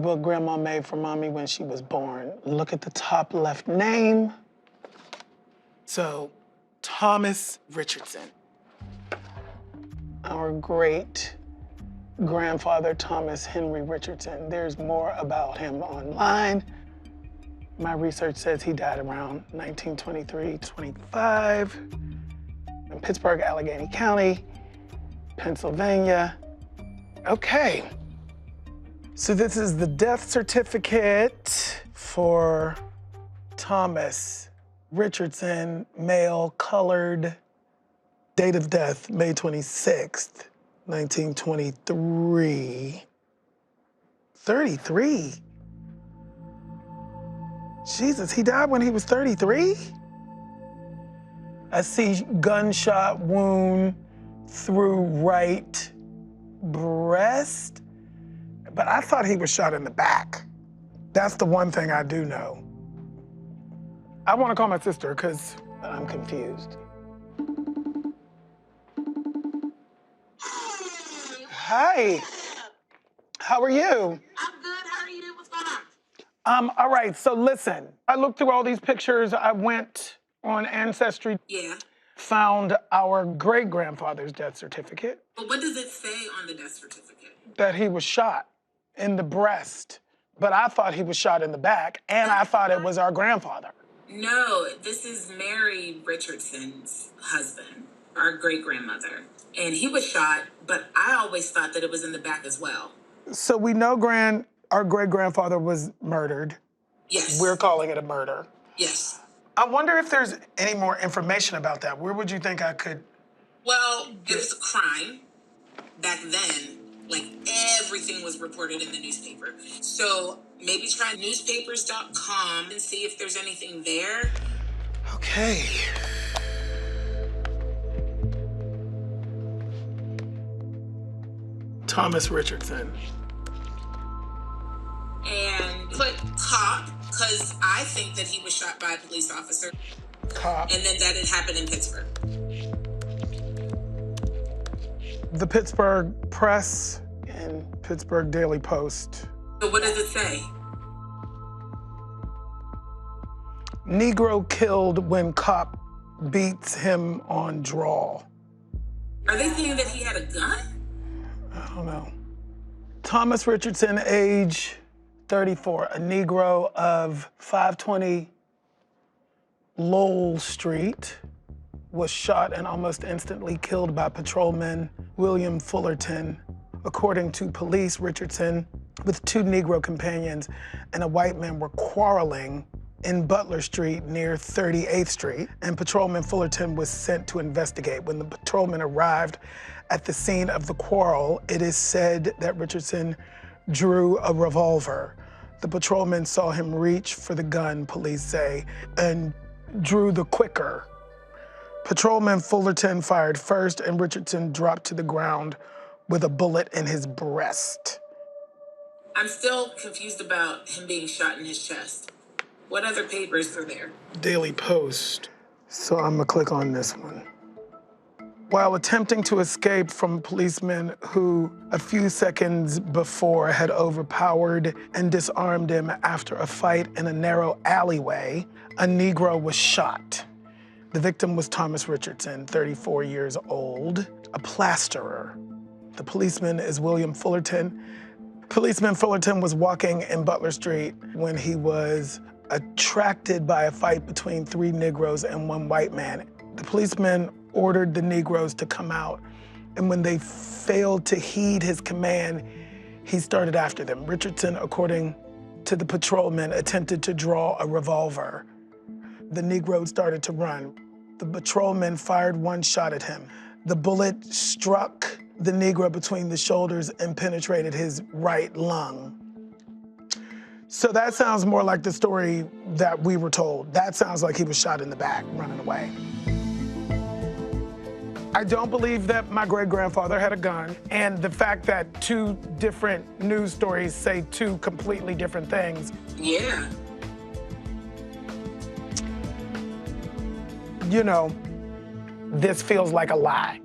what Grandma made for Mommy when she was born. Look at the top left name. So, Thomas Richardson. Our great grandfather, Thomas Henry Richardson. There's more about him online. My research says he died around 1923-25 in Pittsburgh, Allegheny County, Pennsylvania. Okay. So this is the death certificate for Thomas Richardson, male, colored, date of death, May 26th, 1923. 33? Jesus, he died when he was 33? I see gunshot wound through right breast, but I thought he was shot in the back. That's the one thing I do know. I want to call my sister because I'm confused. Hi. How are you? I'm good. How are you? What's going on? All right, so listen. I looked through all these pictures. I went on Ancestry. Yeah. Found our great-grandfather's death certificate. But what does it say on the death certificate? That he was shot in the breast. But I thought he was shot in the back, and I thought it was our grandfather. No, this is Mary Richardson's husband, our great-grandmother. And he was shot, but I always thought that it was in the back as well. So we know our great-grandfather was murdered. Yes. We're calling it a murder. Yes. I wonder if there's any more information about that. Where would you think I could? Well, it was a crime back then. Like, everything was reported in the newspaper. So maybe try newspapers.com and see if there's anything there. Okay. Thomas Richardson. And put cop, because I think that he was shot by a police officer. Cop. And then that it happened in Pittsburgh. The Pittsburgh Press and Pittsburgh Daily Post. So what does it say? Negro killed when cop beats him on draw. Are they saying that he had a gun? I don't know. Thomas Richardson, age 34, a Negro of 520 Lowell Street, was shot and almost instantly killed by patrolman William Fullerton. According to police, Richardson, with two Negro companions and a white man, were quarreling in Butler Street near 38th Street, and patrolman Fullerton was sent to investigate. When the patrolman arrived at the scene of the quarrel, it is said that Richardson drew a revolver. The patrolman saw him reach for the gun, police say, and drew the quicker. Patrolman Fullerton fired first, and Richardson dropped to the ground with a bullet in his breast. I'm still confused about him being shot in his chest. What other papers are there? Daily Post. So I'm gonna click on this one. While attempting to escape from policemen who a few seconds before had overpowered and disarmed him after a fight in a narrow alleyway, a Negro was shot. The victim was Thomas Richardson, 34 years old, a plasterer. The policeman is William Fullerton. Policeman Fullerton was walking in Butler Street when he was attracted by a fight between three Negroes and one white man. The policeman ordered the Negroes to come out, and when they failed to heed his command, he started after them. Richardson, according to the patrolman, attempted to draw a revolver. The Negro started to run. The patrolman fired one shot at him. The bullet struck the Negro between the shoulders and penetrated his right lung. So that sounds more like the story that we were told. That sounds like he was shot in the back, running away. I don't believe that my great-grandfather had a gun, and the fact that two different news stories say two completely different things. Yeah. You know, this feels like a lie.